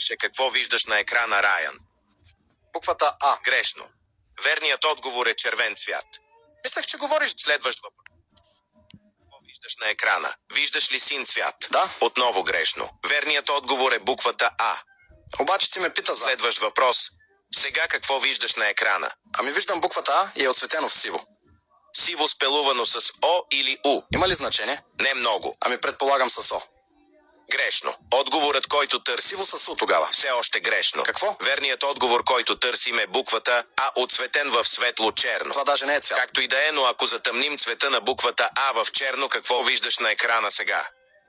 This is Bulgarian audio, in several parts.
беше какво виждаш на екрана, Райан. Буквата А. Грешно. Верният отговор е червен цвят. Мислех, че говориш. Следващ въпрос. Какво виждаш на екрана? Виждаш ли син цвят? Да. Отново грешно. Верният отговор е буквата А. Обаче ти ме пита за... Следващ въпрос. Сега какво виждаш на екрана? Ами виждам буквата А и е отцветено в сиво. Сиво спелувано с О или У? Има ли значение? Не много. Ами предполагам с О. Грешно. Отговорът, който търси... Сиво с У тогава. Все още грешно. Какво? Верният отговор, който търсим е буквата А, отцветен в светло-черно. Това даже не е цвят. Както и да е, но ако затъмним цвета на буквата А в черно, какво виждаш на екрана сега?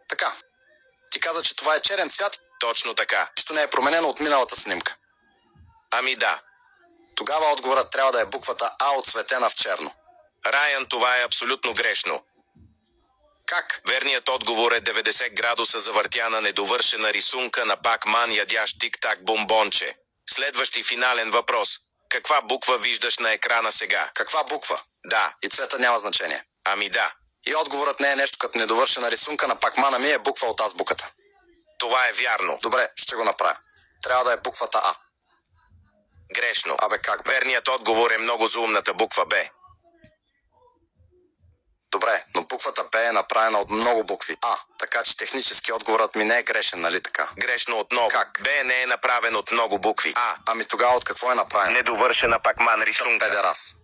Така. Ти каза, че това е черен цвят. Точно така. Нищо не е променено от миналата снимка. Ами да. Тогава отговорът трябва да е буквата А, отцветена в черно. Райан, това е абсолютно грешно. Как? Верният отговор е 90 градуса завъртяна недовършена рисунка на Пак-ман ядящ тик-так бомбонче. Следващ и финален въпрос. Каква буква виждаш на екрана сега? Каква буква? Да. И цвета няма значение. Ами да. И отговорът не е нещо като недовършена рисунка на Пакмана ми, е буква от азбуката. Това е вярно. Добре, ще го направя. Трябва да е буквата А. Грешно. Абе как бе? Верният отговор е много заумната буква Б. Добре, но буквата Б е направена от много букви А, така че технически отговорът ми не е грешен, нали така? Грешно отново. Как? Б не е направен от много букви А. Ами тогава от какво е направен? Недовършена Пак-ман рисунка. Педерас.